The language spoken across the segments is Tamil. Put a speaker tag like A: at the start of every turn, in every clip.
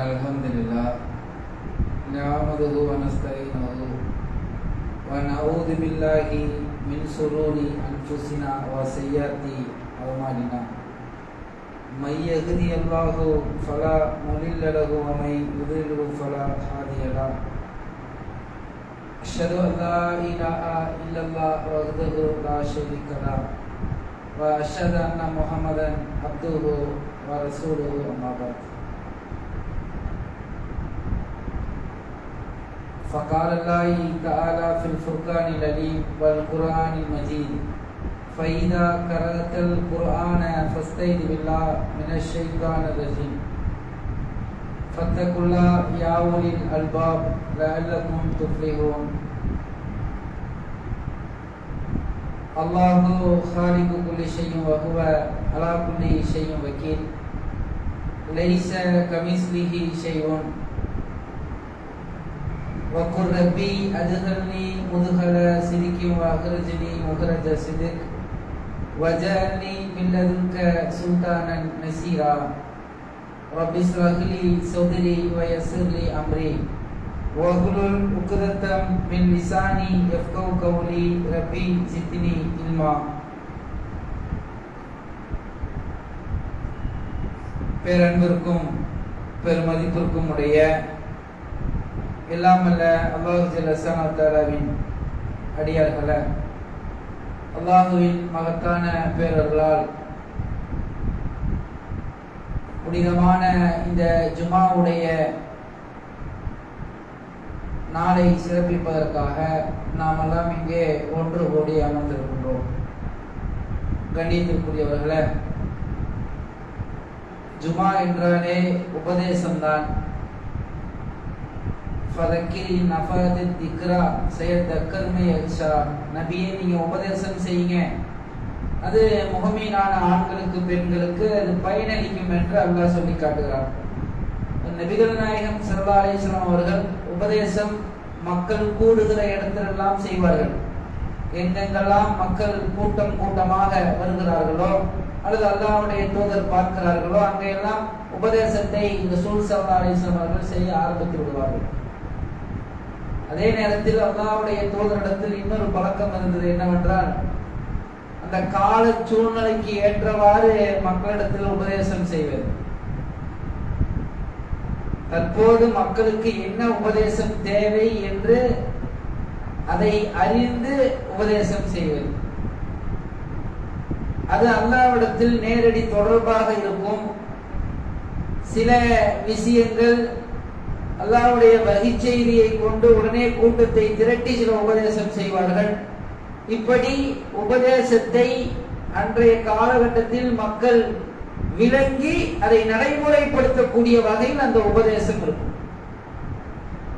A: Alhamdulillah, na'amaduhu wa nasta'inuhu wa na'udhu billahi min sururi anfusina wa sayyati a'malina. Man yahdihillahu fala mudilla lahu wa man yudlilhu fala hadiya lahu. Asyhadu an la ilaha illallah wahdahu la syarika lahu wa asyhadu anna Muhammadan abduhu wa rasuluhu amma ba'd. فقال الله تعالى في الفرقان العليم والقرآن المجيد فإذا قرأت القرآن فاستعذ بالله من الشيطان الرجيم فاتقوا الله يا أولي الألباب لعلكم تفلحون. الله خالق كل شيء وهو على كل شيء وكيل ليس كمثله شيء وقل ربي أدخلني مدخل صدق وأخرجني مخرج صدق وجعلني من لدنك سلطانا نصيرا. رب اشرح لي صدري ويسر لي أمري واحلل عقدة من لساني يفقهوا قولي ربي زدني علما. பேரன்பிற்கும் பெருமதிப்பிற்கும் உடைய இல்லாமல்ல அல்லாஹ் ஜல்ல ஷானஹு அடியார்களே, அல்லாஹுவின் மகத்தான பேரர்களால் புனிதமான இந்த ஜுமாவுடைய நாளை சிறப்பிப்பதற்காக நாம் எல்லாம் இங்கே ஒன்று கூடி அமர்ந்திருக்கின்றோம். கண்ணியத்திற்குரியவர்களே, ஜுமா என்றாலே உபதேசம்தான். நபியே, நீங்க உபதேசம் செய்யுங்க, அது முஹ்மினான ஆண்களுக்கு பெண்களுக்கு அது பயனளிக்கும் என்று அல்லாஹ் சொல்லி காட்டுகிறார். நபிகள் நாயகம் ஸல்லல்லாஹு அலைஹி வஸல்லம் அவர்கள் உபதேசம் மக்கள் கூடுகிற இடத்திலெல்லாம் செய்வார்கள். எங்கெங்கெல்லாம் மக்கள் கூட்டம் கூட்டமாக வருகிறார்களோ அல்லது அல்லாஹ்வுடைய தூதர் பார்க்கிறார்களோ அங்கெல்லாம் உபதேசத்தை ரசூல் ஸல்லல்லாஹு அலைஹி வஸல்லம் அவர்கள் செய்ய ஆரம்பித்து விடுவார்கள். அதே நேரத்தில் அல்லாஹ்வுடைய தூதரிடத்தில் இன்னொரு பழக்கம் இருந்தது. என்னவென்றால், அந்த கால சூழ்நிலைக்கு ஏற்றவாறு மக்களிடத்தில் உபதேசம் செய்வது. தற்போது மக்களுக்கு என்ன உபதேசம் தேவை என்று அதை அறிந்து உபதேசம் செய்வது. அது அல்லாஹ்விடத்தில் நேரடி தொடர்பாக இருக்கும். சில விஷயங்கள் அல்லாஹ்வுடைய வஹி செய்தியை கொண்டு உடனே கூட்டத்தை திரட்டி சில உபதேசம் செய்வார்கள். இப்படி உபதேசத்தை அன்றைய காலகட்டத்தில் மக்கள் விளங்கி அதை நடைமுறைப்படுத்தக்கூடிய வகையில் அந்த உபதேசம் இருக்கும்.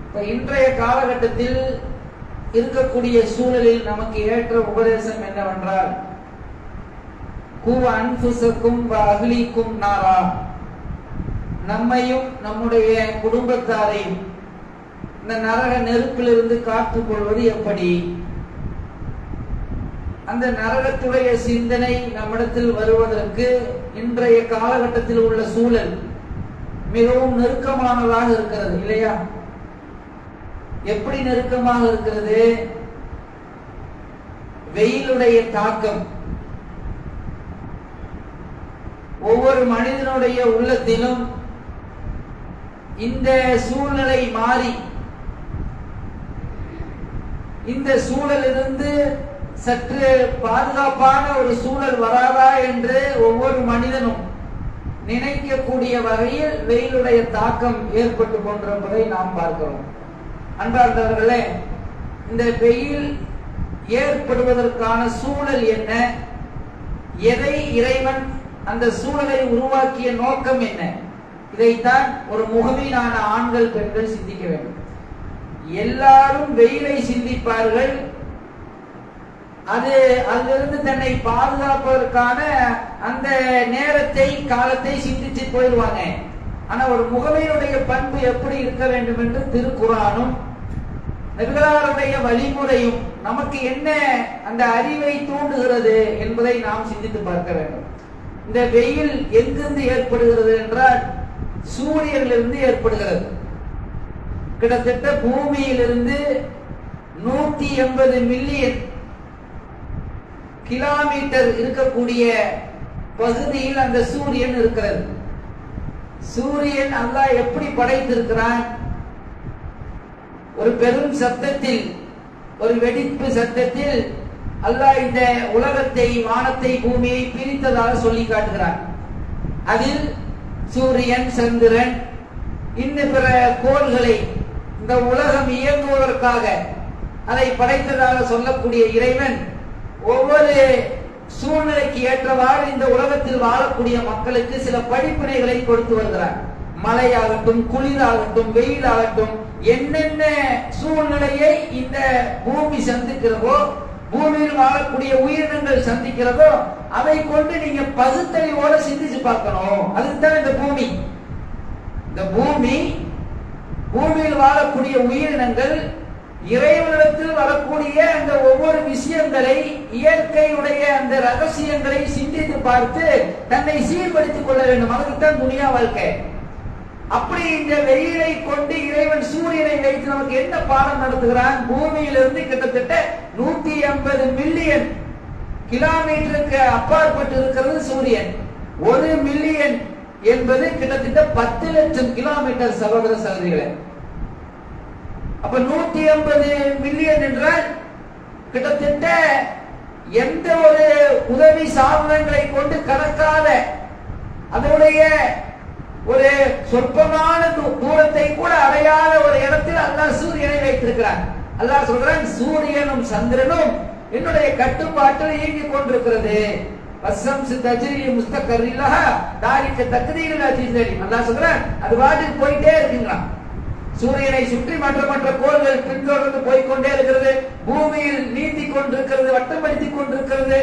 A: இப்ப இன்றைய காலகட்டத்தில் இருக்கக்கூடிய சூழலில் நமக்கு ஏற்ற உபதேசம் என்னவென்றால், கூ அன்ஃபுஸக்கும் வ அஹ்லீக்கும் நாரா, நம்மையும் நம்முடைய குடும்பத்தாரையும் இந்த நரக நெருப்பிலிருந்து காத்துக் கொள்வது எப்படி? அந்த நரகத்துடைய சிந்தனை நம்மிடத்தில் வருவதற்கு இன்றைய காலகட்டத்தில் உள்ள சூழல் மிகவும் நெருக்கமானதாக இருக்கிறது, இல்லையா? எப்படி நெருக்கமாக இருக்கிறது? வெயிலுடைய தாக்கம் ஒவ்வொரு மனிதனுடைய உள்ளத்திலும் இந்த சூழ்நிலை மாறி இந்த சூழலிலிருந்து சற்று பாதுகாப்பான ஒரு சூழல் வராதா என்று ஒவ்வொரு மனிதனும் நினைக்கக்கூடிய வகையில் வெயிலுடைய தாக்கம் ஏற்பட்டு கொண்டிருப்பதை நாம் பார்க்கிறோம். அன்பார்ந்தவர்களே, இந்த வெயில் ஏற்படுவதற்கான சூழல் என்ன? எதை இறைவன் அந்த சூழலை உருவாக்கிய நோக்கம் என்ன? இதைத்தான் ஒரு முஹ்மினான ஆண்கள் பெண்கள் சிந்திக்க வேண்டும். எல்லாரும் வெயிலை சிந்திப்பார்கள், அதிலிருந்து தன்னை பாதுகாப்பதற்கான அந்த நேரத்தை காலத்தை சிந்திச்சு போயிடுவாங்க. ஆனா ஒரு முஹ்மினுடைய பண்பு எப்படி இருக்க வேண்டும் என்று திருக்குர்ஆனும் நபிகளாருடைய வழிமுறையும் நமக்கு என்ன அந்த அறிவை தூண்டுகிறது என்பதை நாம் சிந்தித்து பார்க்க வேண்டும். இந்த வெயில் எங்கிருந்து ஏற்படுகிறது என்றால், சூரியனிலிருந்து ஏற்படுகிறது. கிட்டத்தட்ட பூமியிலிருந்து 180 மில்லியன் கிலோமீட்டர் இருக்கக்கூடிய பகுதியில் அந்த சூரியன் இருக்கிறது. சூரியன் அல்லாஹ் எப்படி படைத்திருக்கிறான்? ஒரு பெரும் சத்தத்தில், ஒரு வெடிப்பு சத்தத்தில் அல்லாஹ் இந்த உலகத்தை, வானத்தை, பூமியை பிரித்ததாக சொல்லி காட்டுகிறான். அதில் சூரியன், சந்திரன், இன்னும் பிற கோள்களை இந்த உலகம் இயங்குவதற்காக அதை படைத்ததாக சொல்லக்கூடிய இறைவன் ஒவ்வொரு சூழ்நிலைக்கு ஏற்றவாறு இந்த உலகத்தில் வாழக்கூடிய மக்களுக்கு சில படிப்பினைகளை கொடுத்து வருகிறார். மழையாகட்டும், குளிராகட்டும், வெயிலாகட்டும், என்னென்ன சூழ்நிலையை இந்த பூமி சந்திக்கிறதோ, பூமியில் வாழக்கூடிய உயிரினங்கள் சந்திக்கிறதோ, அதை கொண்டு நீங்க பகுத்தறிவோட சிந்திச்சு பார்க்கணும். அதுதான் இந்த பூமி. இந்த பூமியில் வாழக்கூடிய உயிரினங்கள் இறைவனிடத்தில் வரக்கூடிய அந்த ஒவ்வொரு விஷயங்களை, இயற்கையுடைய அந்த ரகசியங்களை சிந்தித்து பார்த்து தன்னை சீர்படுத்திக் கொள்ள வேண்டும். அதுக்குத்தான் துனியா வாழ்க்கை. அப்படி இந்த வெயிலை கொண்டு இறைவன் சூரியனை வைத்து நமக்கு என்ன பாடம் நடத்துகிறான்? பூமியிலிருந்து கிட்டத்தட்ட 180 மில்லியன் கிலோமீட்டருக்கு அப்பாற்பட்டு இருக்கிறது சூரியன். 1 மில்லியன் என்பது கிட்டத்தட்ட 10 லட்சம் கிலோமீட்டர். சகோதர சகோதரிகளே, அப்ப 180 மில்லியன் என்றால் கிட்டத்தட்ட எந்த ஒரு உதவி சாதனங்களை கொண்டு கடக்காத, அதனுடைய ஒரு சொற்பமான தூரத்தை கூட அடையாத ஒரு இடத்தில் அல்லாஹ் சூரியனை வைத்திருக்கிறான். அல்லாஹ் சொல்றான், சூரியனும் சந்திரனும் என்னுடைய கட்டுப்பாட்டில் இயங்கிக் கொண்டிருக்கிறது. வசம்சு தஜ்ரி முஸ்தகர் லஹா தாரிக தக்தீருல் அஜீஸ் அலீம். அல்லாஹ் சொல்றான், அது வாட்டுக்கு போயிட்டே இருக்குங்களாம். சூரியனை சுற்றி மற்ற கோள்கள் பின்தொடர்ந்து போய்கொண்டே இருக்கிறது. பூமியில் நீந்தி கொண்டிருக்கிறது, வட்டமடித்துக் கொண்டிருக்கிறது.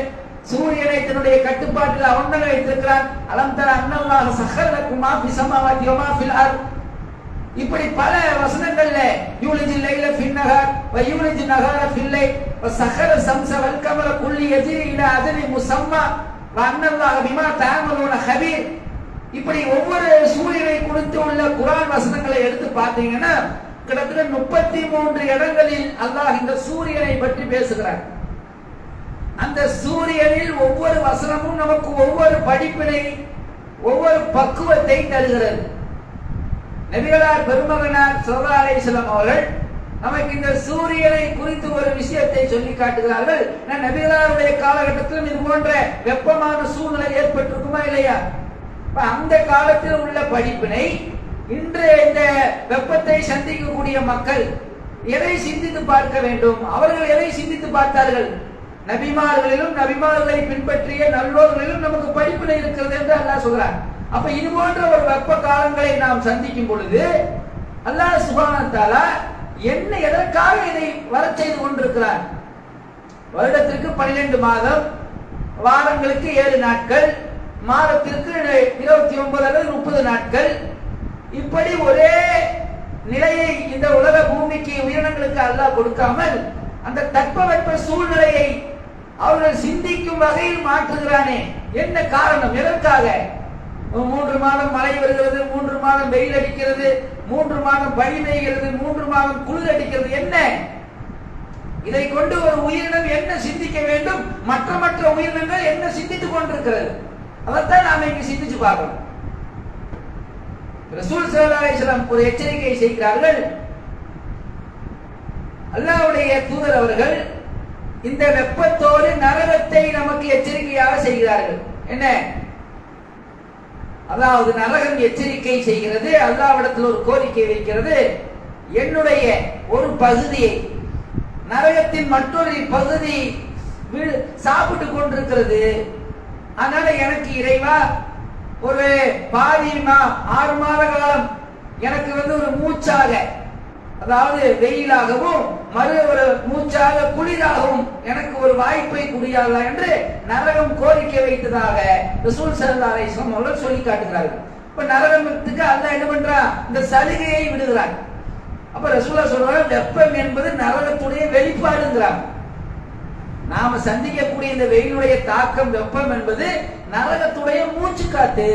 A: சூரியனை தன்னுடைய கட்டுப்பாட்டில் அவன் வைத்திருக்கிறான். அலம் தர அன்னல்லாஹ சஹரலக்கும் மா ஃபி ஸமாவாதி வ மா ஃபில் அர்த். இப்படி பல வசனங்கள்ல யூலிஜில் லைல ஃபின் நஹார் வ யூலிஜின் நஹார ஃபில் லைல் வ சஹர ஸம்ஸ வல் கமர குல்லி யஜ்ரி இலா அஜலி முஸம்மா வ அன்னல்லாஹ பிமா தஅமலூன ஹபீர். இப்படி ஒவ்வொரு சூரியனை குறித்து உள்ள குர்ஆன் வசனங்களை எடுத்து பார்த்தீங்கன்னா கிட்டத்தட்ட 33 இடங்களில் அல்லாஹ் இந்த சூரியனை பற்றி பேசுகிறார். அந்த சூரியனில் ஒவ்வொரு வசனமும் நமக்கு ஒவ்வொரு படிப்பினை, ஒவ்வொரு பக்குவத்தை தருகிறது. நபிகளார் பெருமகனார் ஸல்லல்லாஹு அலைஹி வஸல்லம் அவர்கள் நமக்கு இந்த சூரியனை குறித்து ஒரு விஷயத்தை சொல்லி காட்டுகிறார்கள். நபிகளாருடைய காலகட்டத்திலும் இது போன்ற வெப்பமான சூழ்நிலை ஏற்பட்டிருக்குமா இல்லையா? அந்த காலத்தில் உள்ள படிப்பினை இன்று இந்த வெப்பத்தை சந்திக்கக்கூடிய மக்கள் எதை சிந்தித்து பார்க்க வேண்டும்? அவர்கள் எதை சிந்தித்து பார்த்தார்கள்? நபிமார்களிலும் நபிமார்களை பின்பற்றிய நல்லோர்களிலும் நமக்கு படிப்பினை இருக்கிறது என்று அல்லாஹ் சொல்றார். அப்ப இது போன்ற ஒரு வெப்ப காலங்களை நாம் சந்திக்கும் பொழுது அல்லாஹ் சுப்ஹானஹு வ தஆலா என்ன, எதற்காக இதை வரச் செய்து கொண்டிருக்கிறார்? வருடத்திற்கு 12 மாதம், வாரங்களுக்கு 7 நாட்கள், மாதத்திற்கு 29 அல்லது 30 நாட்கள். இப்படி ஒரே நிலையை இந்த உலக பூமிக்கு, உயிரினங்களுக்கு அல்லாஹ் கொடுக்காமல் அந்த தட்பவெப்ப சூழ்நிலையை அவர்கள் சிந்திக்கும் வகையில் மாற்றுகிறானே. என்ன காரணம்? எதற்காக? 3 மாதம் மழை வருகிறது, 3 மாதம் வெயில் அடிக்கிறது, 3 மாதம் பனி பெய்கிறது, 3 மாதம் குளிர் அடிக்கிறது. என்ன? இதை கொண்டு ஒரு உயிரினம் என்ன சிந்திக்க வேண்டும்? மற்ற உயிரினங்கள் என்ன சிந்தித்துக் கொண்டிருக்கிறது? அதைத்தான் நாம இங்க சிந்திச்சு பார்க்கணும். ரசூல் ஸல்லல்லாஹு அலைஹி வஸல்லம் ஒரு எச்சரிக்கை செய்கிறார்கள். அல்லாஹ்வுடைய தூதர் அவர்கள் இந்த வெப்பத்தோடு நரகத்தை நமக்கு எச்சரிக்கையாக செய்கிறார்கள். என்ன? அதாவது நரகம் எச்சரிக்கை செய்கிறது, அல்லாஹ்விடத்தில் ஒரு கோரிக்கை வைக்கிறது. என்னுடைய ஒரு பகுதியை, நரகத்தின் மற்றொரு பகுதி சாப்பிட்டு கொண்டிருக்கிறது. அதனால எனக்கு இறைவா ஒரு பாதி 6 மாத காலம் எனக்கு ஒரு மூச்சாக, அதாவது வெயிலாகவும் மறு ஒரு மூச்சாக குளிராகவும் எனக்கு ஒரு வாய்ப்பை குடியாதா என்று நரகம் கோரிக்கை வைத்ததாக ரசூல் ஸல்லல்லாஹு அலைஹி வஸல்லம் அவர்கள் சொல்லி காட்டுகிறார்கள். இப்ப நரகத்துக்கு அல்லாஹ் என்ன பண்றான்? இந்த சலுகையை விடுகிறான். அப்ப ரசூலுல்லாஹ் சொல்றாங்க, வெப்பம் என்பது நரகத்துடைய வெளிப்பாடுங்கிறாங்க. நாம சந்திக்கக்கூடிய இந்த வெயிலுடைய தாக்கம், வெப்பம் என்பது நரகத்துடைய மூச்சு காத்து.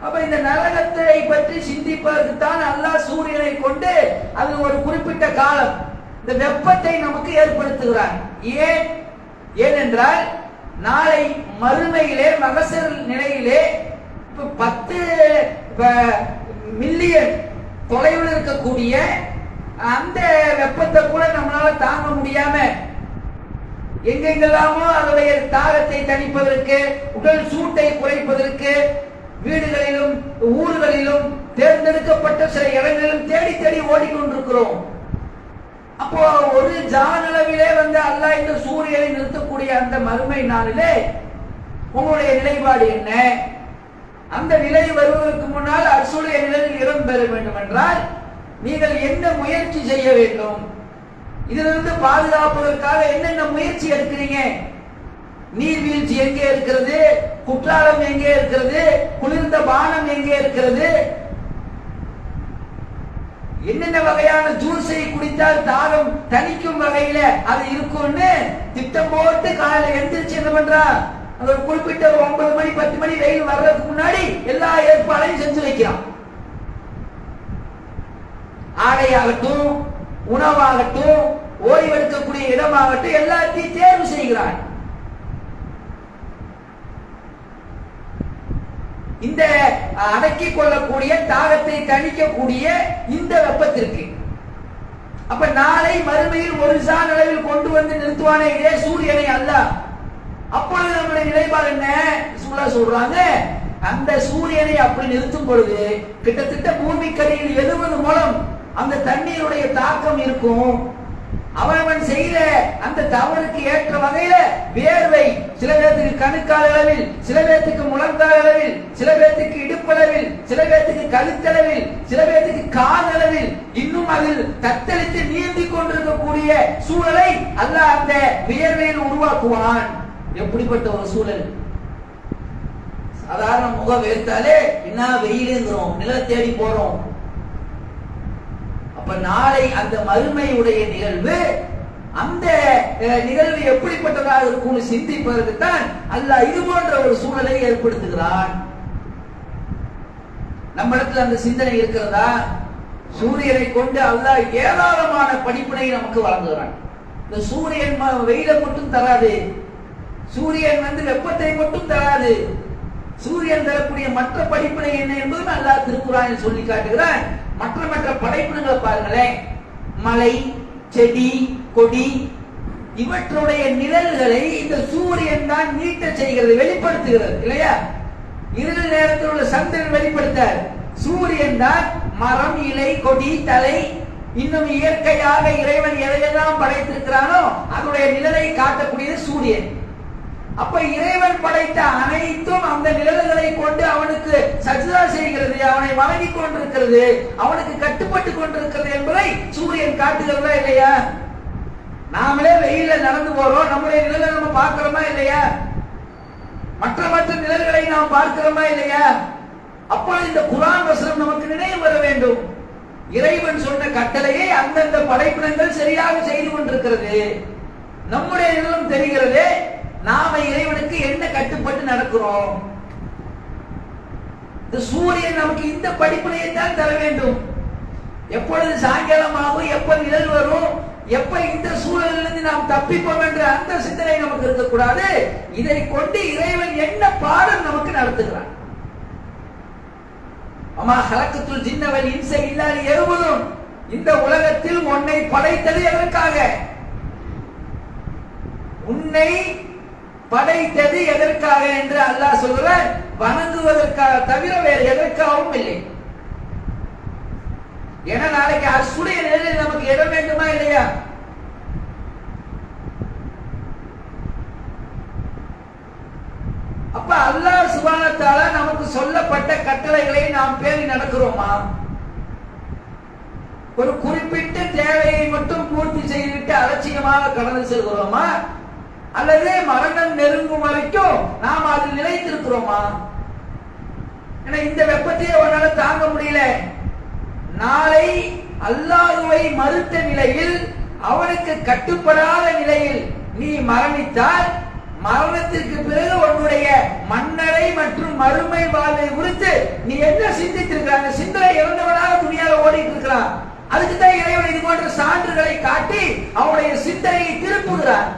A: அப்ப இந்த நரகத்தை பற்றி சிந்திப்பதற்கு தான் அல்லாஹ் சூரியனை கொண்டு அது ஒரு குறிப்பிட்ட காலம் இந்த வெப்பத்தை நமக்கு ஏற்படுத்துகிறார். ஏனென்றால் நாளை மறுமையிலே மகசர் நிலையிலே 10 மில்லியன் தொலைவில் இருக்கக்கூடிய அந்த வெப்பத்தை கூட நம்மளால தாங்க முடியாம எங்கெங்கெல்லாமோ அதனுடைய தாகத்தை தணிப்பதற்கு, உடல் சூட்டை குறைப்பதற்கு வீடுகளிலும் ஊர்களிலும் தேர்ந்தெடுக்கப்பட்ட சில இடங்களிலும் தேடி தேடி ஓடிக்கொண்டிருக்கிறோம். அப்போ ஒரு ஜான் அளவிலே அல்லாஹ் இந்த சூரியனை நிறுத்தக்கூடிய அந்த மறுமை நாளிலே உங்களுடைய நிலைப்பாடு என்ன? அந்த நிலை வருவதற்கு முன்னால் அர்சுடைய நிலையில் இடம் பெற வேண்டும் என்றால் நீங்கள் என்ன முயற்சி செய்ய வேண்டும்? இதிலிருந்து பாதுகாப்பதற்காக என்னென்ன முயற்சி எடுக்கிறீங்க? நீர்வீழ்ச்சி எங்கே இருக்கிறது? குற்றாலம் எங்கே இருக்கிறது? குளிர்ந்த பானம் எங்கே இருக்கிறது? என்னென்ன வகையான ஜூஸை குடித்தால் தாகம் தணிக்கும் வகையில அது இருக்கும்னு திட்டம் போட்டு காலையில எந்திரிச்சு என்ன பண்றா, அது ஒரு குறிப்பிட்ட 9 மணி 10 மணி வெயில் வர்றதுக்கு முன்னாடி எல்லா ஏற்பாடையும் செஞ்சு வைக்கிறான். ஆடையாகட்டும், உணவாகட்டும், ஓய்வெடுக்கக்கூடிய இடமாகட்டும் எல்லாத்தையும் தேர்வு செய்கிறான். இந்த அடக்கிக் கொள்ளக்கூடிய தாகத்தை தணிக்கக்கூடிய இந்த வெப்பத்திற்கு அப்ப நாளை மறுமையில் ஒரு சான் அளவில் கொண்டு வந்து நிறுத்துவானே இதே சூரியனை அல்லாஹ். அப்பொழுது நம்முடைய நிலைப்பாடு என்ன சொல்றாங்க? அந்த சூரியனை அப்படி நிறுத்தும் பொழுது கிட்டத்தட்ட பூமிக்கடியில் 70 முழம் அந்த தண்ணீருடைய தாக்கம் இருக்கும். அவன் செய்த அந்த தவறுக்கு ஏற்ற வகையில வேர்வை சில பேருக்கு கணுக்கால் அளவில், சில பேருக்கு முழங்கால் அளவில், சில பேருக்கு இடுப்பளவில், சில பேருக்கு கழுத்தளவில், சில பேருக்கு காதளவில் இன்னும் அதில் தத்தளித்து நீந்தி கொண்டிருக்கக்கூடிய சூழலை அல்லாஹ் அந்த வியர்வையில் உருவாக்குவான். எப்படிப்பட்ட ஒரு சூழல்! சாதாரண முகம் வேர்த்தாலே என்ன வெயிலுங்கிறோம், நில தேடி போறோம். அப்ப நாளை அந்த மறுமையுடைய நிகழ்வு, அந்த நிகழ்வு எப்படிப்பட்டதாக இருக்கும்னு சிந்திப்பதற்கு தான் அல்லாஹ் இது போன்ற ஒரு சூழலை ஏற்படுத்துகிறான். நம்மிடத்தில் அந்த சிந்தனை இருக்கிறதா? சூரியனை கொண்டு அல்லாஹ் ஏராளமான படிப்பினை நமக்கு வழங்குகிறான். இந்த சூரியன் வெயிலை மட்டும் தராது, சூரியன் வெப்பத்தை மட்டும் தராது. சூரியன் தரக்கூடிய மற்ற படிப்பினை என்ன என்பதும் அல்லாஹ் திருக்குர்ஆனில் சொல்லி காட்டுகிறான். மற்ற மற்ற படைப்பினங்களை பாருங்களேன். மலை, செடி, கொடி இவற்றுடைய நிழல்களை இந்த சூரியன் தான் நீட்ட செய்கிறது, வெளிப்படுத்துகிறது இல்லையா? இருள் நேரத்தில் உள்ள சந்திரன் வெளிப்படுத்தார். சூரியன் தான் மரம், இலை, கொடி, தலை, இன்னும் இயற்கையாக இறைவன் எதையெல்லாம் படைத்திருக்கிறானோ அதனுடைய நிழலை காட்டக்கூடியது சூரியன். அப்ப இறைவன் படைத்த அனைத்தும் அந்த நிழல்களை கொண்டு அவனுக்கு சஜ்தா செய்கிறது, அவனை வணங்கிக் கொண்டிருக்கிறது, அவனுக்கு கட்டுப்பட்டு கொண்டிருக்கிறது என்பதை சூரியன் காட்டுகிறதா இல்லையா? நாமளே வெயில நடந்து போறோம், நம்முடைய நிழலை நம்ம பார்க்கிறோமா இல்லையா? மற்ற மற்ற நிழல்களை நாம் பார்க்கிறோமா இல்லையா? அப்பொழுது இந்த குர்ஆன் வசனம் நமக்கு நினைவு வர வேண்டும். இறைவன் சொன்ன கட்டளையை அந்தந்த படைப்பினங்கள் சரியாக செய்து கொண்டிருக்கிறது. நம்முடைய நிழலும் தெரிகிறது, நாம இறைவனுக்கு என்ன கட்டுப்பட்டு நடக்கிறோம். இந்த சூரியன் நமக்கு இந்த படிப்பினையை தான் தர வேண்டும். எப்பொழுது சாயங்காலமாகும், எப்ப நிழல் வரும், எப்ப இந்த சூழலிலிருந்து நாம் தப்பிப்போம் என்ற அந்த சிந்தனை நமக்கு இருக்கக்கூடாது. இதை கொண்டு இறைவன் என்ன பாடம் நமக்கு நடத்துகிறான். அம்மா ஹலக்கத்துல் ஜின்ன வல் இன்ஸ இல்லா லியஅபுதுன், இந்த உலகத்தில் உன்னை படைத்தது எதற்காக? உன்னை படைத்தது எதற்காக என்று அல்லாஹ் சொல்கிறார். வணங்குவதற்காக தவிர வேறு எதற்காகவும் இல்லை. ஏன்னா நாளைக்கு அர்சுடைய நிலையில் நமக்கு இடம் வேண்டுமா இல்லையா? அப்ப அல்லாஹ் சுப்ஹானஹு வ தஆலா நமக்கு சொல்லப்பட்ட கட்டளைகளை நாம் பேணி நடக்கிறோமா? ஒரு குறிப்பிட்ட தேவையை மட்டும் பூர்த்தி செய்துவிட்டு அலட்சியமாக கடந்து செல்கிறோமா? அல்லது மரணம் நெருங்கும் வரைக்கும் நாம் அதில் நிலைத்திருக்கிறோமா? ஏன்னா இந்த வெப்பத்தையே உன்னால தாங்க முடியல. நாளை அல்லாஹ்வை மறுத்த நிலையில், அவனுக்கு கட்டுப்படாத நிலையில் நீ மரணித்தால் மரணத்திற்கு பிறகு உன்னுடைய மன்னரை மற்றும் மறுமை வாழ்வை குறித்து நீ என்ன சிந்தித்திருக்கிறான்? சிந்தனை இறந்தவனாக துணியாக ஓடிட்டு இருக்கிறான். அதுக்கு தான் இறைவன் இது போன்ற சான்றுகளை காட்டி அவனுடைய சிந்தனையை திருப்புகிறான்.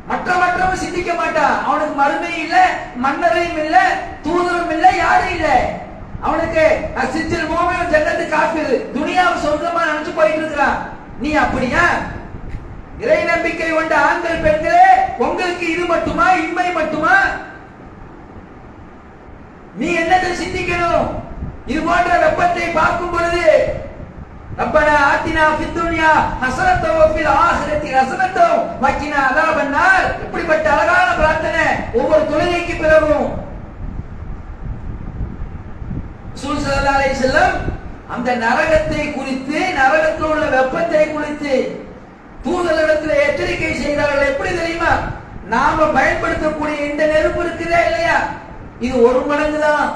A: மற்றவன் சிந்திக்க மாட்டான். அவனுக்கு மறுமை இல்ல, மன்னரையும் இல்ல, தூதரும் இல்ல, யாரும் இல்ல. அவனுக்கு சிச்சில் மோமின் ஜன்னத்து காஃபிர், துனியாவை சொர்க்கமா நினைச்சு போயிட்டு இருக்கிறான். நீ அப்படியா? இறை நம்பிக்கை கொண்ட ஆண்கள் பெண்களே, உங்களுக்கு இது மட்டுமா, இன்மை மட்டுமா? நீ என்னதை சிந்திக்கணும்? இது போன்ற வெப்பத்தை பார்க்கும் பொழுது ரப்பனா ஆத்தினா ஃபித் துன்யா ஹஸனத்தன் வ ஃபில் ஆখিরাতি ஹஸனத்தன் வ கினா அஸாபன் நார். இப்படிப்பட்ட அழகான பிரார்த்தனை ஒவ்வொரு தொழுகைக்கு பிறகும் ரசூல் ஸல்லல்லாஹு அலைஹி வஸல்லம் அந்த நரகத்தை குறித்து, நரகத்தில் உள்ள வெப்பத்தை குறித்து தூதரிடத்தில் எச்சரிக்கை செய்தார்கள். எப்படி தெரியுமா? நாம பயன்படுத்தக்கூடிய இந்த நெருப்பு இருக்குதா இல்லையா, இது 1 மடங்கு தான்.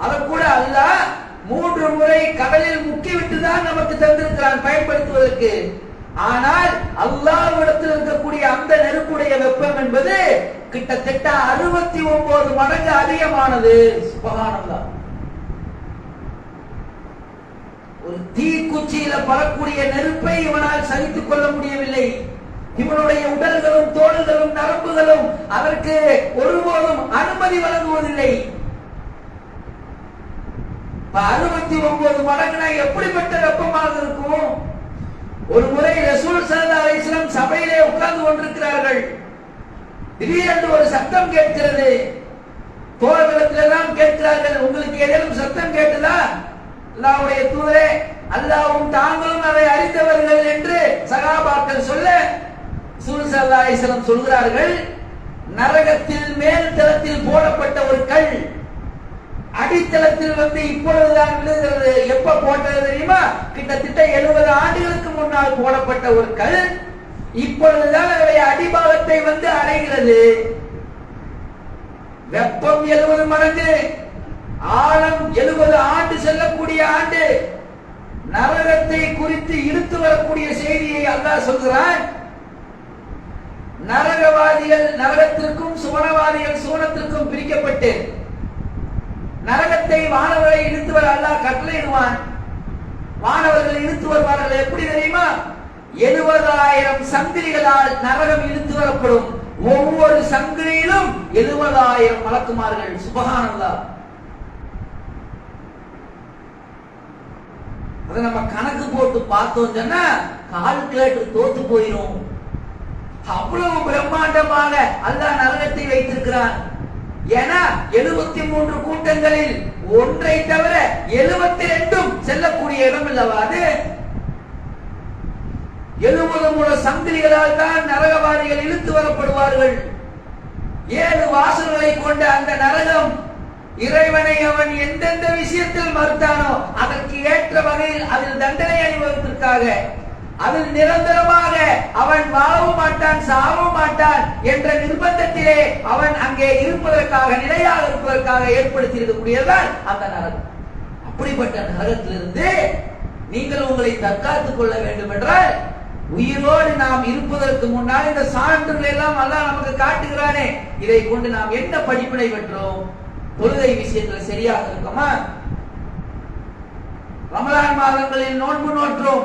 A: அத கூட அல்லாஹ் 3 முறை கடலில் முக்கி விட்டு தான் நமக்கு தந்திருக்கிறான் பயன்படுத்துவதற்கு. ஆனால் அல்லாஹ்விடத்தில் இருக்கக்கூடிய அந்த நெருப்புடைய வெப்பம் என்பது கிட்டத்தட்ட 69 மடங்கு அதிகமானது. சுப்ஹானல்லாஹ். ஒரு தீக்குச்சியில பறக்கூடிய நெருப்பை இவனால் சகித்துக் கொள்ள முடியவில்லை. இவனுடைய உடல்களும் தோள்களும் நரம்புகளும் அதற்கு ஒருபோதும் அனுமதி வழங்குவதில்லை. 69 மடங்குனா எப்படிப்பட்ட வெப்பமாக இருக்கும்? ஒரு முறை ரசூல் ஸல்லல்லாஹு அலைஹி வஸல்லம் சபையிலே உட்கார்ந்து கொண்டிருக்கிறார்கள். திடீரென்று ஒரு சத்தம் கேட்கிறது. தோழர்களிடத்திலெல்லாம் கேட்கிறார்கள், உங்களுக்கு ஏதேனும் சத்தம் கேட்டதா? அல்லாஹ்வுடைய தூதரே, அல்லாஹ்வும் தாங்களும் அதை அறிந்தவர்கள் என்று சகாபாக்கள் சொல்ல ரசூல் ஸல்லல்லாஹு அலைஹி வஸல்லம் சொல்கிறார்கள், நரகத்தில் மேல் தளத்தில் போடப்பட்ட ஒரு கல் அடித்தளத்தில் வந்து இப்பொழுதுதான் விழுகிறது. எப்ப போட்டது தெரியுமா? கிட்டத்தட்ட 70 ஆண்டுகளுக்கு முன்னால் போடப்பட்ட ஒரு கல் இப்பொழுதுதான் அதனுடைய அடிபாகத்தை வந்து அடைகிறது. வெப்பம் 70 மடங்கு, ஆழம் 70 ஆண்டு செல்லக்கூடிய ஆண்டு. நரகத்தை குறித்து இழுத்து வரக்கூடிய செய்தியை அல்லாஹ் சொல்கிறான். நரகவாதிகள் நரகத்திற்கும் சுவனவாதிகள் சுவனத்திற்கும் பிரிக்கப்பட்டு நரகத்தை வானவரை இழுத்து வர அல்லாஹ் கட்டளையிடுவான். வானவர்கள் இழுத்து வருவார்கள். எப்படி தெரியுமா? 70,000 சங்கிலிகளால் நரகம் இழுத்து வரப்படும். ஒவ்வொரு சங்கிலியிலும் 70,000 மலக்குமார்கள். சுப்ஹானல்லாஹ். அத நம்ம கணக்கு போட்டு பார்த்தோம் சொன்னா கால்குலேட்டர் தோத்து போயிடும். அவ்வளவு பிரம்மாண்டமாக அல்லாஹ் நரகத்தை வைத்திருக்கிறான். ஏன்னா 73 கூட்டங்களில் ஒன்றை தவிர 72 செல்லக்கூடிய இடம் இல்லவா அது? 70 முழ சங்கிலிகளால் தான் நரகவாதிகள் இழுத்து வரப்படுவார்கள். 7 வாசல்களை கொண்ட அந்த நரகம் இறைவனை அவன் எந்தெந்த விஷயத்தில் மறுத்தானோ அதற்கு ஏற்ற வகையில் அதில் தண்டனை அனுபவத்திற்காக, அதில் நிரந்தரமாக அவன் வாழவும் மாட்டான், சாகவும் மாட்டான் என்ற நிர்பந்தத்திலே அவன் அங்கே இருப்பதற்காக, நிலையாக இருப்பதற்காக ஏற்படுத்தி இருக்கக்கூடியதுதான் அந்த நரகம். அப்படிப்பட்ட நரகத்திலிருந்து நீங்கள் உங்களை தற்காத்துக் கொள்ள வேண்டும் என்றால், உயிரோடு நாம் இருப்பதற்கு முன்னால் இந்த சான்றுகள் எல்லாம் அல்லாஹ் நமக்கு காட்டுகிறானே, இதை கொண்டு நாம் என்ன படிப்பினை பெற்றோம்? தொழுகை விஷயத்தில் சரியாக இருக்குமா? ரமலான் மாதங்களில் நோன்பு நோற்றோம்,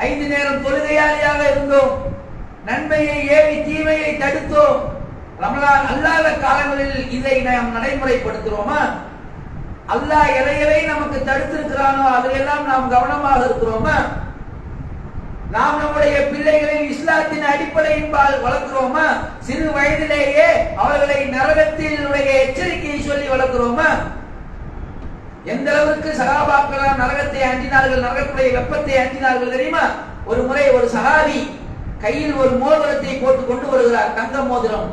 A: 5 நேரம் தொழுகையாளியாக இருந்தோம், நன்மையை ஏவி தீமையை தடுத்தோம். ரமலான் அல்லாத காலங்களில் இதை நாம் நடைமுறைப்படுத்துறோமா? அல்லாஹ் எதை நமக்கு தடுத்திருக்கிறானோ அதிலெல்லாம் நாம் கவனமாக இருக்கிறோமா? நாம் நம்முடைய பிள்ளைகளை இஸ்லாத்தின் அடிப்படையின்பால் வளர்க்கிறோமா? சிறு வயதிலேயே அவர்களை நரகத்தில் எச்சரிக்கையை சொல்லி வளர்க்கிறோமா? எந்த அளவுக்கு சகாபாக்கள் நரகத்தை அஞ்சினார்கள், நரகத்துடைய வெப்பத்தை அஞ்சினார்கள் தெரியுமா? ஒரு முறை ஒரு சஹாபி கையில் ஒரு மோதிரத்தை போட்டு கொண்டு வருகிறார், தங்க மோதிரம்.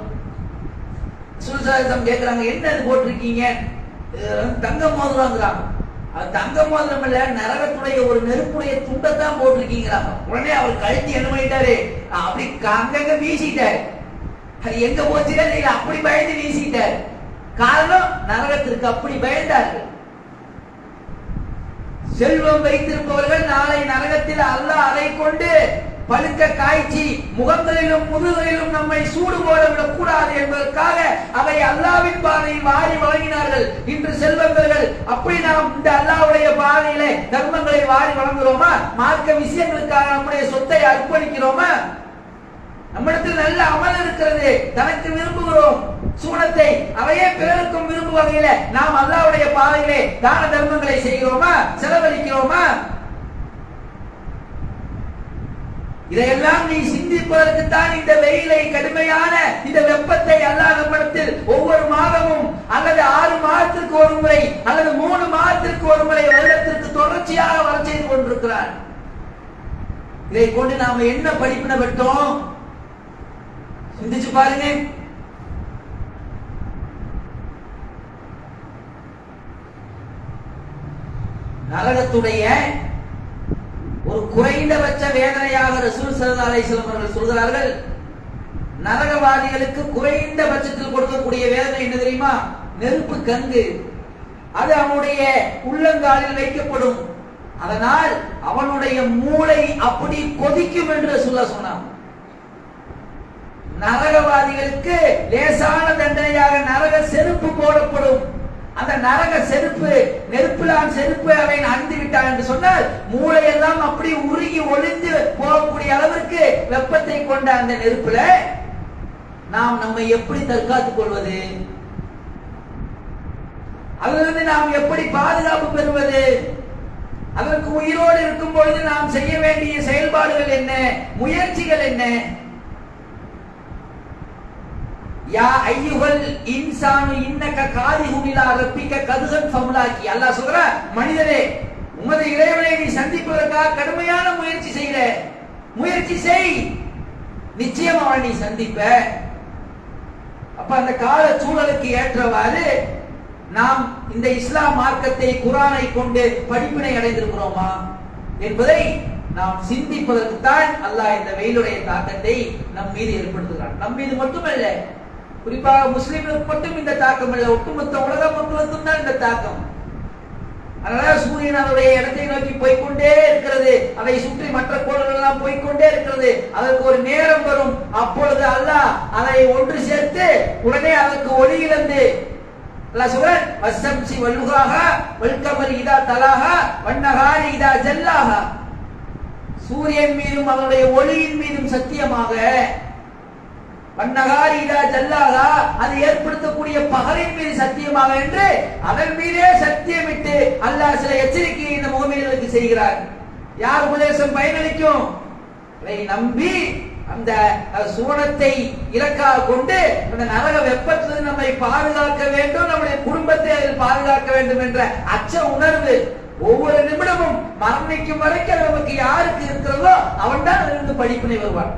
A: சுல்சாதம் கேட்கிறாங்க, என்ன இது போட்டிருக்கீங்க? தங்க மோதிரம்ங்கிறாங்க. அது தங்க மோதிரம் இல்ல, நரகத்துடைய ஒரு நெருப்புடைய துண்டத்தான் போட்டிருக்கீங்கிறாங்க. உடனே அவர் கழுத்தி என்ன பண்ணிட்டாரு, அப்படி அங்கங்க வீசிட்டாரு. அது எங்க போச்சுன்னா அப்படி பயந்து வீசிட்டாரு. காரணம் நரகத்திற்கு அப்படி பயந்தார்கள். செல்வம் வைத்திருப்பவர்கள் நாளை நரகத்தில் அல்லாஹ் அதை கொண்டு பழுக்க காய்ச்சி முகங்களிலும் முதுகிலும் நம்மை சூடு போட விடக் கூடாது என்பதற்காக அதை அல்லாஹ்வின் பாதையில் வாரி வழங்கினார்கள். இன்று செல்வந்தர்கள் அப்படி நாம் இந்த அல்லாஹ்வுடைய பாதையிலே தர்மங்களை வாரி வழங்குகிறோமா? மார்க்க விஷயங்களுக்காக நம்முடைய சொத்தை அர்ப்பணிக்கிறோமா? நம்மிடத்தில் நல்ல அமல் இருக்கிறது, தனக்கு விரும்புகிறோம் சூனத்தை, அவையே பிறருக்கும் விரும்பும் வகையில நாம் அல்லாஹ்வுடைய பாதையிலே தான தர்மங்களை செய்கிறோமா, செலவழிக்கிறோமா? இதையெல்லாம் நீ சிந்திப்பதற்குத்தான் இந்த வெயிலை, கடுமையான இந்த வெப்பத்தை அல்லாஹ் நம்மிடத்தில் ஒவ்வொரு மாதமும் அல்லது 6 மாதத்திற்கு ஒரு முறை அல்லது 3 மாதத்திற்கு ஒரு முறை வருடத்திற்கு தொடர்ச்சியாக வர செய்து கொண்டிருக்கிறார். இதை கொண்டு நாம என்ன படிப்பினை பெற்றோம்? சிந்திச்சு பாருங்க. நரகத்துடைய ஒரு குறைந்தபட்ச வேதனையாக ரசூல் ஸல்லல்லாஹு அலைஹி வஸல்லம் அவர்கள் சொல்கிறார்கள். நரகவாதிகளுக்கு குறைந்தபட்சத்தில் கொடுக்கக்கூடிய வேதனை என்ன தெரியுமா? நெருப்பு கங்கு. அது அவனுடைய உள்ளங்காலில் வைக்கப்படும். அதனால் அவனுடைய மூளை அப்படி கொதிக்கும் என்று ரசூலுல்லாஹ் சொன்னார். நரகவாதிகளுக்கு லேசான தண்டனையாக நரக செருப்பு போடப்படும். அந்த நரக செருப்பு, நெருப்பிலான் செருப்பு அவன் அணிந்து விட்டான் என்று சொன்னால் மூளையெல்லாம் அப்படி உருகி ஒளிந்து போகக்கூடிய அளவிற்கு வெப்பத்தை கொண்ட அந்த நெருப்புல நாம் நம்மை எப்படி தற்காத்துக் கொள்வது? அதிலிருந்து நாம் எப்படி பாதுகாப்பு பெறுவது? அதற்கு உயிரோடு இருக்கும் பொழுது நாம் செய்ய வேண்டிய செயல்பாடுகள் என்ன, முயற்சிகள் என்ன? யா ஐயுகல் இன்சானு இன்னக காதிஹுன் இலா ரப்பிக கதுகன் ஃபமுலாக்கி. அல்லாஹ் சொல்ற, மனிதனே உமது இறைவனை நீ சந்திப்பதற்காக கடுமையான முயற்சி செய்கிற, முயற்சி செய், நிச்சயம் அவனை நீ சந்திப்ப. அப்ப அந்த கால சூழலுக்கு ஏற்றவாறு நாம் இந்த இஸ்லாம் மார்க்கத்தை, குர்ஆனை கொண்டு படிப்பினை அடைந்திருக்கிறோமா என்பதை நாம் சிந்திப்பதற்குத்தான் அல்லாஹ் இந்த வெயிலுடைய தாக்கத்தை நம் மீது ஏற்படுத்துகிறான். நம் மீது மட்டுமல்ல, குறிப்பாக முஸ்லிம்களுக்கு மட்டும் இந்த தாக்கம் இல்லை, ஒட்டுமொத்த உலக மக்களுக்கும் தான் இந்த தாக்கம். அதனால சூரியன் அதனுடைய இடத்தை நோக்கி போய்கொண்டே இருக்கிறது, அதை சுற்றி மற்ற கோள்கள் எல்லாம் போய்கொண்டே இருக்கிறது. அதற்கு ஒரு நேரம் வரும், அப்பொழுது அல்லாஹ் அதை ஒன்று சேர்த்து உடனே அதற்கு ஒளி இழந்து அல்லாஹ் சொல்றான், வஸ்ஸம்சி வல்லுஹாஹா வல்கமரி இதா தலாஹா வன்னஹாரி இதா ஜல்லாஹா. சூரியன் மீதும் அவனுடைய ஒளியின் மீதும் சத்தியமாக, வன்னஹாரி இதா ஜல்லாஹா அது ஏற்படுத்தக்கூடிய பகலின் மீது சத்தியமாக என்று அதன் மீதே சத்தியமிட்டு அல்லாஹ் சில எச்சரிக்கையை இந்த முகமீன்களுக்கு செய்கிறார். யார் உபதேசம் பயனளிக்கும்? அதை நம்பி அந்த சூனத்தை இலக்காக கொண்டு அந்த நரக வெப்பத்திலிருந்து நம்மை பாதுகாக்க வேண்டும், நம்முடைய குடும்பத்தை அதில் பாதுகாக்க வேண்டும் என்ற அச்ச உணர்வு ஒவ்வொரு நிமிடமும் மரணிக்கும் வரைக்கும் நமக்கு யாருக்கு இருக்கிறதோ அவன் தான் அதிலிருந்து படிப்பினை வருவான்.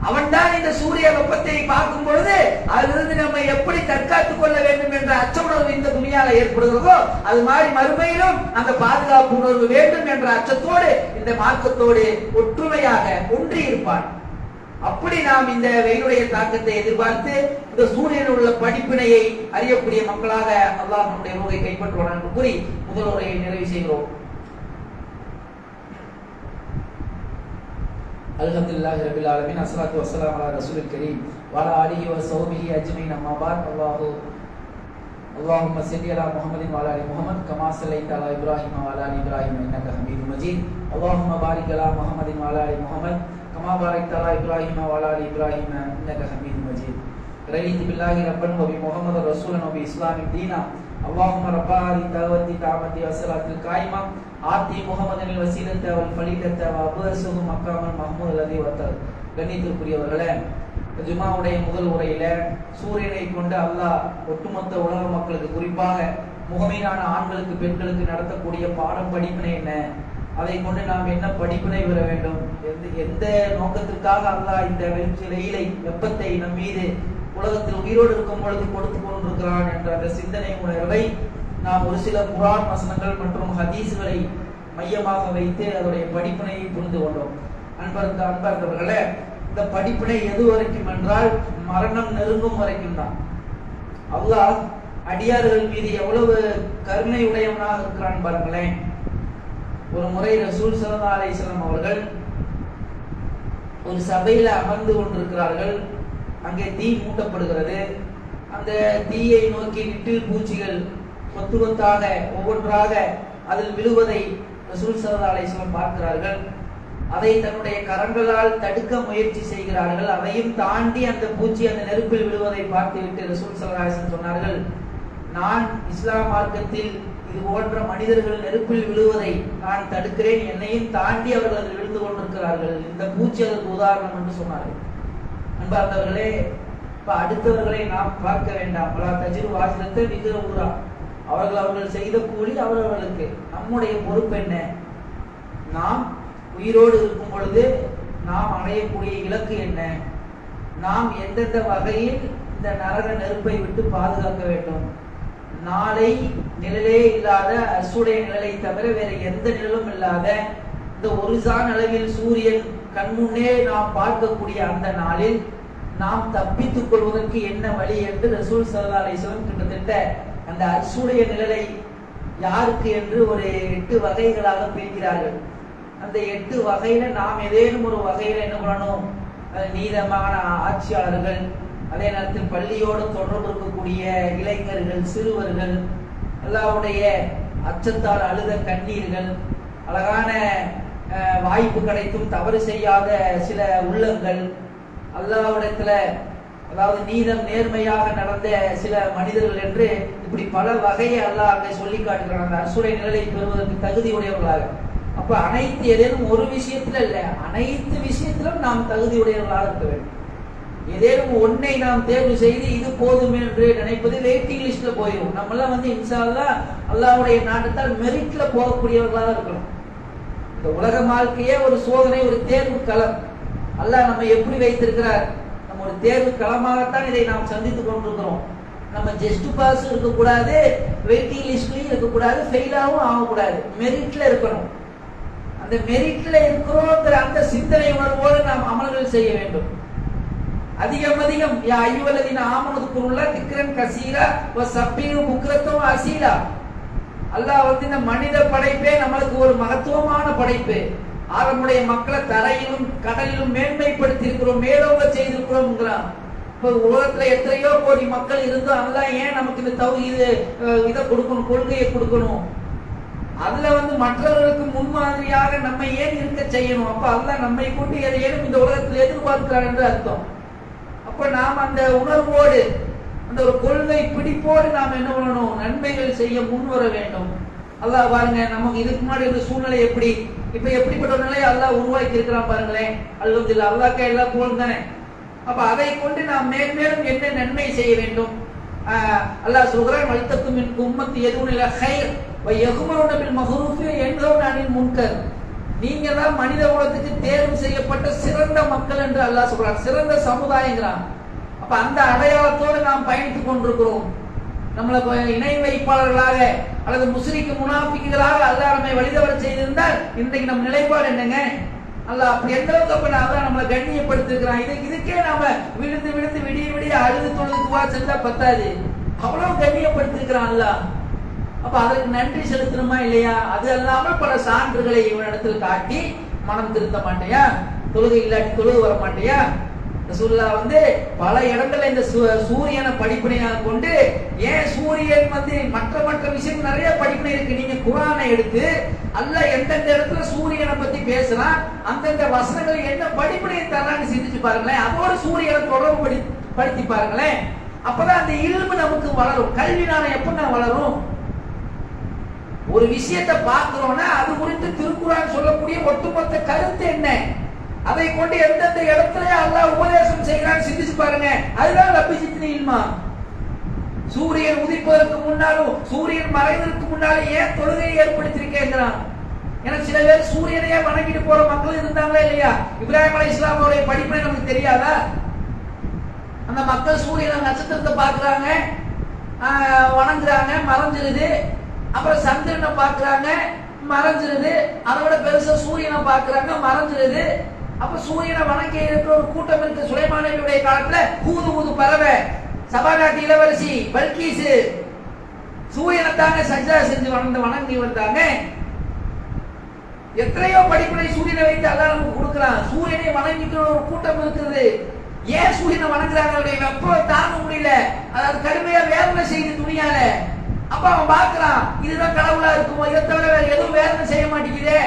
A: அவன் தான் இந்த சூரிய வெப்பத்தை பார்க்கும் பொழுது அதிலிருந்து நம்மை எப்படி தற்காத்துக் கொள்ள வேண்டும் என்ற அச்ச உணர்வு இந்த துணியால ஏற்படுகிறதோ அது மாதிரி மறுமையிலும் அந்த பாதுகாப்பு உணர்வு வேண்டும் என்ற அச்சத்தோடு இந்த மார்க்கத்தோடு ஒற்றுமையாக ஒன்றி இருப்பான். அப்படி நாம் இந்த வெயிலுடைய தாக்கத்தை எதிர்பார்த்து இந்த சூரியனில் உள்ள படிப்பினையை அறியக்கூடிய மக்களாக அல்லாஹ் நம்முடைய ரூஹை கைப்பற்றுவான் என்று கூறி முதல் உரையை நிறைவு செய்கிறோம். அல்ஹம்துலில்லாஹி ரப்பில் ஆலமீன், அஸ்ஸலாத்து வஸ்ஸலாமு அலா ரசூலில் கரீம் வ அலா ஆலிஹி வ ஸஹ்பிஹி அஜ்மஈன். அம்மா பஅத். அல்லாஹும்ம ஸல்லி அலா முஹம்மதின் வ அலா ஆலி முஹம்மத் கமா ஸல்லைத அலா இப்ராஹீம் வ அலா ஆலி இப்ராஹீம் இன்னக ஹமீதும் மஜீத். அல்லாஹும்ம பாரிக் அலா முஹம்மதின் வ அலா ஆலி முஹம்மத் கமா பாரக்த அலா இப்ராஹீம் வ அலா ஆலி இப்ராஹீம் இன்னக ஹமீதும் மஜீத். ரலீது பில்லாஹி ரப்பன் வ பி முஹம்மது ரசூலன் வ பி இஸ்லாமின் தீனா. அல்லாஹும்ம ரப்ப ஹாதி தஅவத்தி தஅமத்தி வஸ்ஸலாத்தில் காயிமா ஆத்தி முஹம்மதின் வஸீலத்த வல் ஃபலீலத்த வ அபஸஹு மக்காமல் மஹ்மூத் அல்லதி வத்தல். கண்ணியத்திற்குரியவர்களே, ஜுமாவுடைய முதல் உரையில சூரியனை கொண்டு அல்லாஹ் ஒட்டுமொத்த உலக மக்களுக்கு, குறிப்பாக முகமீனான ஆண்களுக்கு பெண்களுக்கு நடத்தக்கூடிய பாடம் படிப்பினை என்ன, அதை கொண்டு நாம் என்ன படிப்பினை பெற வேண்டும், எந்த நோக்கத்திற்காக அல்லாஹ் இந்த வெயிலை வெப்பத்தை நம் மீது உலகத்தில் உயிரோடு இருக்கும் பொழுது கொடுத்து கொண்டிருக்கிறான் என்ற அந்த சிந்தனை உணர்வை நாம் ஒரு சில குர்ஆன் வசனங்கள் மற்றும் ஹதீஸ்களை மையமாக வைத்து அதனுடைய படிப்பினையை புரிந்து கொண்டோம். அன்பர்களே, இந்த படிப்பினை எது வரைக்கும் என்றால் மரணம் நெருங்கும் வரைக்கும் தான். அல்லாஹ் அடியார்கள் மீது எவ்வளவு கருணை உடையவனாக இருக்கிறான் பாருங்களேன். ஒரு முறை ரசூல் ஸல்லல்லாஹு அலைஹி வஸல்லம் அவர்கள் ஒரு சபையில அமர்ந்து கொண்டிருக்கிறார்கள். அங்கே தீ மூட்டப்படுகிறது. அந்த தீயை நோக்கி விட்டில் பூச்சிகள் கொத்து கொத்தாக ஒவ்வொன்றாக அதில் விழுவதை ரசூல் ஸல்லல்லாஹு அலைஹி வஸல்லம் பார்க்கிறார்கள். அதை தன்னுடைய கரங்களால் தடுக்க முயற்சி செய்கிறார்கள். அதையும் தாண்டி அந்த பூச்சி அந்த நெருப்பில் விழுவதை பார்த்துவிட்டு ரசூல் ஸல்லல்லாஹு அலைஹி வஸல்லம் சொன்னார்கள், நான் இஸ்லாம் மார்க்கத்தில் இது போன்ற மனிதர்கள் நெருப்பில் விழுவதை நான் தடுக்கிறேன், என்னையும் தாண்டி அவர்கள் அதில் விழுந்து கொண்டிருக்கிறார்கள், இந்த பூச்சி அதற்கு உதாரணம் என்று சொன்னார்கள். அன்பார்ந்தவர்களே, இப்ப அடுத்தவர்களை நாம் பார்க்க வேண்டாம். பலா தஜிரு வாசிலத்தை விகிற ஊரா, அவர்கள் செய்த கூலி அவர்களுக்கு. நம்முடைய பொறுப்பு என்ன? நாம் உயிரோடு இருக்கும் பொழுது நாம் அடையக்கூடிய இலக்கு என்ன? நாம் எந்தெந்த வகையில் இந்த நரக நெருப்பை விட்டு பாதுகாக்க வேண்டும்? நாளை நிழலே இல்லாத அசுடைய நிழலை தவிர வேற எந்த நிழலும் இல்லாத இந்த ஒரு சான் அளவில் சூரியன் கண்முன்னே நாம் பார்க்கக்கூடிய அந்த நாளில் நாம் தப்பித்துக் கொள்வதற்கு என்ன வழி என்று ரசூல் ஸல்லல்லாஹு அலைஹி வஸல்லம் கிட்டத்தட்ட அந்த அசுடைய நிழலை யாருக்கு என்று ஒரு 8 வகைகளாக பிரிக்கிறார்கள். அந்த 8 வகையில நாம் ஏதேனும் ஒரு வகையில என்ன பண்ணணும்? நீதமான ஆட்சியாளர்கள், அதே நேரத்தில் பள்ளியோடு தொடர்பு இருக்கக்கூடிய இளைஞர்கள், சிறுவர்கள், அல்லாஹ்வுடைய அச்சத்தால் அழுத கண்ணீர்கள், அழகான வாய்ப்பு கிடைத்தும் தவறு செய்யாத சில உள்ளங்கள், அல்லாஹ்விடத்துல அதாவது நீதம் நேர்மையாக நடந்த சில மனிதர்கள் என்று இப்படி பல வகையை அல்லாஹ் அங்கே சொல்லி காட்டுகிறான் அந்த அசுரை நிழலை பெறுவதற்கு தகுதியுடையவர்களாக. அப்ப அனைத்து ஏதேனும் ஒரு விஷயத்துல இல்ல, அனைத்து விஷயத்திலும் நாம் தகுதியுடையவர்களாக இருக்க வேண்டும். ஏதேனும் ஒன்றை நாம் தேர்வு செய்து இது போதும் என்று நினைப்பது வெயிட்டிங் லிஸ்ட்ல போயிடும். நம்ம எல்லாம் இன்ஷா அல்லாஹ் அல்லாஹ்வுடைய நாட்டத்தால் மெரிட்ல போகக்கூடியவர்களாக இருக்கணும். இந்த உலக வாழ்க்கையே ஒரு சோதனை, ஒரு தேர்வு களம். அல்லாஹ் நம்ம எப்படி வைத்திருக்கிறார்? நம்ம ஒரு தேர்வு களமாகத்தான் இதை நாம் சந்தித்துக் கொண்டிருக்கிறோம். நம்ம ஜஸ்ட் பாஸ் இருக்கக்கூடாது, வெயிட்டிங் லிஸ்ட்லயும் இருக்கக்கூடாது, ஃபெயிலாகவும் ஆகக்கூடாது, மெரிட்ல இருக்கணும். அந்த மெரிட்ல இருக்கிறோங்கிற அந்த சிந்தனை உணர்வோடு நாம் அமல்கள் செய்ய வேண்டும். அதிகம் அதிகம் யா அய்யுஹல்லதீன ஆமனு ذ்குருல்லாஹ திக்ரன் கஸீரா வஸப்பீஹு புக்ரத்தன் வஅஸீலா. அல்லாஹ் இந்த மனித படைப்பே நம்மளுக்கு ஒரு மகத்துவமான படைப்பு. நம்முடைய மக்களை தரையிலும் கடலிலும் மேன்மைப்படுத்தி இருக்கிறோம், மேலோங்க செய்திருக்கிறோம். இப்ப உலகத்துல எத்தனையோ கோடி மக்கள் இருந்தோம், அல்லாஹ் ஏன் நமக்கு இந்த தௌஹீது இதை கொடுக்கணும், கொள்கையை கொடுக்கணும்? அதுல மற்றவர்களுக்கு முன்மாதிரியாக நம்ம ஏன் இருக்க செய்யணும்? அப்ப அல்லாஹ் நம்மை கூட்டி எதையேனும் இந்த உலகத்தில் எதிர்பார்க்கிறார் என்று அர்த்தம். அப்ப நாம் அந்த உணர்வோடு, அந்த ஒரு கொள்கை பிடிப்போடு நாம் என்ன பண்ணணும்? நன்மைகள் செய்ய முன்வர வேண்டும். அல்லாஹ் பாருங்க, நமக்கு இதுக்கு முன்னாடி இருந்த சூழ்நிலை எப்படி, இப்ப எப்படிப்பட்ட ஒரு நிலையை அல்லாஹ் உருவாக்கி இருக்கிறான் பாருங்களேன். அல்ஹம்துலில்லாஹ், அல்லாஹ்க்கே எல்லா புகழும் தானே. அப்ப அதை கொண்டு நாம் மேன்மேலும் என்ன நன்மை செய்ய வேண்டும்? அல்லாஹ் சொல்கிறான், வல்தக்கும் மின்கும் உம்மத்தி யதுஊன இலா கைர் வ யக்மூன பில் மஅரூஃபி வ யன்ஹவுன அனில் முன்கர். நீங்க தான் மனித குலத்துக்கு தேர்வு செய்யப்பட்ட சிறந்த மக்கள் என்று அல்லாஹ் சொல்றான், சிறந்த சமுதாயங்கிறான். அப்ப அந்த அடையாளத்தோடு நாம் பயணித்துக் கொண்டிருக்கிறோம். நம்மளை இணை வைப்பாளர்களாக அல்லது முஸ்லிக்கு முனாஃபிக்குகளாக அல்லாஹ் நம்மை வழிதவர செய்திருந்தால் இன்றைக்கு நம் நிலைப்பாடு என்னங்க? அல்லாஹ் அப்படி எந்த அளவுக்கு அப்ப அல்லாஹ் நம்மளை கண்ணியப்படுத்திருக்கிறான். இதுக்கே நாம விழுந்து விழுந்து விடிய விடிய அழுது தொழுது துவா செஞ்சா பத்தாது, அவ்வளவு கண்ணியப்படுத்திருக்கிறான் அல்லாஹ். அப்ப அதற்கு நன்றி செலுத்தணுமா இல்லையா? அது அல்லாமல் பல சான்றுகளை இவனிடத்தில் காட்டி, மனம் திருத்த மாட்டேயா, தொழுகை இல்லாட்டி தொழுது வர மாட்டேயா? ரசூலுல்லாஹ் பல இடங்கள்ல இந்த சூரியனை படிப்பினையாக கொண்டு, ஏன் சூரியன் மற்ற விஷயம் நிறைய படிப்பினை இருக்கு. நீங்க குர்ஆனை எடுத்து அல்லாஹ் எந்தெந்த இடத்துல சூரியனை பத்தி பேசுறான், அந்தந்த வசனங்கள் என்ன படிப்பினை தரான்னு சிந்திச்சு பாருங்களேன். அதோட சூரியனை தொடர்பு படுத்தி பாருங்களேன். அப்பதான் அந்த இல்மு நமக்கு வளரும். கல்வி ஞானம் எப்ப வளரும்? ஒரு விஷயத்தை பார்க்கிறோம்னா அது குறித்து திருக்குர்ஆன் சொல்லக்கூடிய ஒட்டுமொத்த கருத்து என்ன, அதை கொண்டு எந்தெந்த இடத்துல அல்லாஹ் உபதேசம் செய்கிறான்னு சிந்திச்சு பாருங்க. அதுதான் ரப்பிஜித்னி இல்மா. சூரியன் உதிப்பதற்கு முன்னாலும் சூரியன் மறைவதற்கு முன்னாலும் ஏன் தொழுகையை ஏற்படுத்தியிருக்கேங்கிறான். ஏன்னா சில பேர் சூரியனையே வணங்கிட்டு போற மக்கள் இருந்தாங்களா இல்லையா? இப்ராஹிம் அலைஹிஸ்ஸலாமுடைய படிப்பினை நமக்கு தெரியாதா? அந்த மக்கள் சூரியனை நட்சத்திரத்தை பார்க்கிறாங்க, வணங்குறாங்க, மறைஞ்சிருது. அப்புறம் சந்திரனை பார்க்கிறாங்க, மறைஞ்சிருது. அதை விட பெருசா சூரியனை பார்க்கிறாங்க, மறைஞ்சிருது. அப்ப சூரியனை வணங்கி இருக்கிற ஒரு கூட்டம் இருக்கு. சுலைமான் நபியுடைய காலத்துல ஊது ஊது பறவை, சபாநாட்டு இளவரசி பல்கீஸ் சூரியனை தாங்க சஜ்ஜா செஞ்சு வணங்கி வந்தாங்க. எத்தனையோ படிப்பினை சூரியனை வைத்து அல்லாஹ் நமக்கு கொடுக்கிறான். இருக்கிறான். சூரியனை வணங்கிட்டு ஒரு கூட்டம் இருக்குது. ஏன் சூரியனை வணங்குறாங்க? வெப்பம் தாங்க முடியல, அதாவது கடுமையா வேதனை செய்து துணியால. அப்ப அவன் பார்க்கிறான், இதுதான் கடவுளா இருக்குமோ, இதை தவிர வேற எதுவும் வேதனை செய்ய மாட்டேங்குது.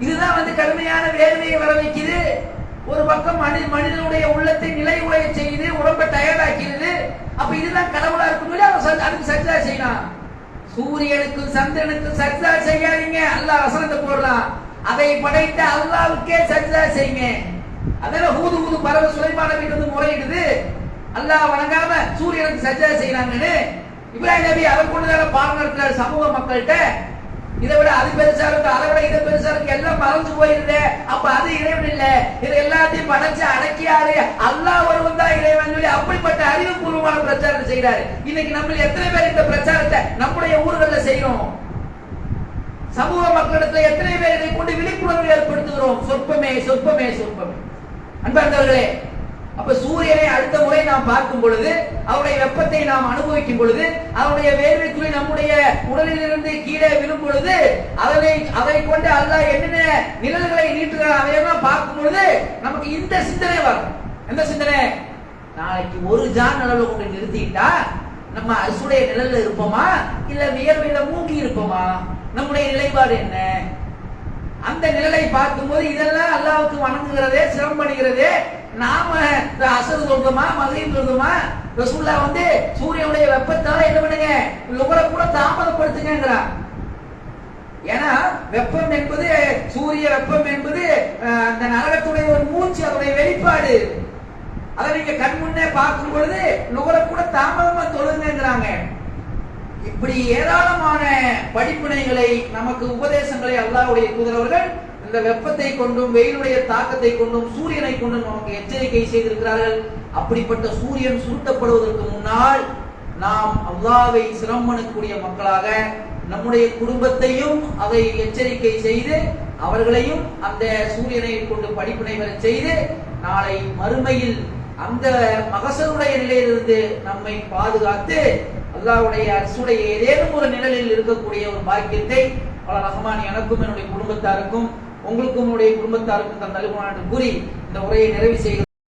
A: இதுதான் கடுமையான வேதனையை வர வைக்குது. ஒரு பக்கம் மனிதனுடைய உள்ளத்தை நிலை உடைய செய்து உடம்பை டயர்டாக்கிறது. அப்ப இதுதான் கடவுளா இருக்கும், அவன் அதுக்கு சஜ்ஜா செய்யலாம். சூரியனுக்கும் சந்திரனுக்கும் சஜ்ஜா செய்யாதீங்க, அல்லாஹ் வசனத்தை போடுறான். அதை படைத்த அல்லாஹ்வுக்கே சஜ்ஜா செய்யுங்க. அதனால ஹூது ஹூது பறவை சுலைமான வீட்டு முறையிடுது, அல்லாஹ் வணங்காம சூரியனுக்கு சஜ்ஜா செய்யறாங்கன்னு. இப்ராஹிம் நபி அதை கொண்டுதான பாடம் நடத்துறாரு சமூக மக்கள்கிட்ட. இதை விட அது பெருசா இருக்கு, அதை விட இதை பெருசா இருக்கு, எல்லாம் மறைஞ்சு போயிருது. அப்ப அது இறைவன் இல்ல, இதை எல்லாத்தையும் படைச்சு அடக்கியாரு அல்லாஹ் ஒருவன் தான் இறைவன் சொல்லி அப்படிப்பட்ட அறிவுபூர்வமான பிரச்சாரம் செய்யறாரு. இன்னைக்கு நம்ம எத்தனை பேர் இந்த பிரச்சாரத்தை நம்முடைய ஊர்களில் செய்யறோம்? சமூக மக்களிடத்தில் எத்தனை பேர் இதை கொண்டு விழிப்புணர்வு ஏற்படுத்துகிறோம்? சொற்பமே சொற்பமே சொற்பமே. அன்பார்ந்தவர்களே, அப்ப சூரியனை அடுத்த முறை நாம் பார்க்கும் பொழுது, அவருடைய வெப்பத்தை நாம் அனுபவிக்கும் பொழுது, அவருடைய வேர்வை துளி நம்முடைய உடலில் இருந்து கீழே விழும் பொழுது, அதை கொண்டு அல்லாஹ் என்னென்ன நிழல்களை நீட்டுகிறான் அதையெல்லாம் பார்க்கும் பொழுது நமக்கு இந்த சிந்தனை வரும். எந்த சிந்தனை? நாளைக்கு ஒரு ஜான் நிழலை கொண்டு நிறுத்திட்டா நம்ம அசுடைய நிழல்ல இருப்போமா, இல்ல வியர்வையில மூங்கி இருப்போமா? நம்முடைய நிலைப்பாடு என்ன? அந்த நிழலை பார்க்கும்போது இதெல்லாம் அல்லாஹ்வுக்கு வணங்குகிறதே, சிரமம் பண்ணுகிறதே. நாம அசர் சொல்றோமா, மகரீப் சொல்றோமா? ரசூலுல்லாஹ் சூரியனுடைய வெப்பத்தால என்ன பண்ணுங்க, உங்களை கூட தாமதப்படுத்துங்கிறான். ஏன்னா வெப்பம் என்பது, சூரிய வெப்பம் என்பது அந்த நரகத்துடைய ஒரு மூச்சு, அதனுடைய வெளிப்பாடு. அதை நீங்க கண் முன்னே பார்க்கும் பொழுது உங்களை கூட தாமதமா தொழுங்கிறாங்க. இப்படி ஏராளமான படிப்பினைகளை, நமக்கு உபதேசங்களை அல்லாஹ்வுடைய தூதரவர்கள் இந்த வெப்பத்தை கொண்டும் வெயிலுடைய தாக்கத்தை கொண்டும் சூரியனை கொண்டும் நமக்கு எச்சரிக்கை செய்திருக்கிறார்கள். அப்படிப்பட்ட சூரியன் சுருட்டப்படுவதற்கு முன்னால் நாம் அல்லாஹ்வை சிரமப்படக்கூடிய மக்களாக நம்முடைய குடும்பத்தையும் அதை எச்சரிக்கை செய்து அவர்களையும் அந்த சூரியனை கொண்டு படிப்பினை வர செய்து நாளை மறுமையில் அந்த மகசருடைய நிலையிலிருந்து நம்மை பாதுகாத்து அல்லாஹ்வுடைய அரசுடைய ஏதேனும் ஒரு நிழலில் இருக்கக்கூடிய ஒரு பாக்கியத்தை அல்லாஹ் ரஹ்மான் எனக்கும் என்னுடைய குடும்பத்தாருக்கும் உங்களுக்கும் உங்களுடைய குடும்பத்தாருக்கும் தன் நல்குணம் என்று கூறி இந்த உரையை நிறைவு செய்கிறேன்.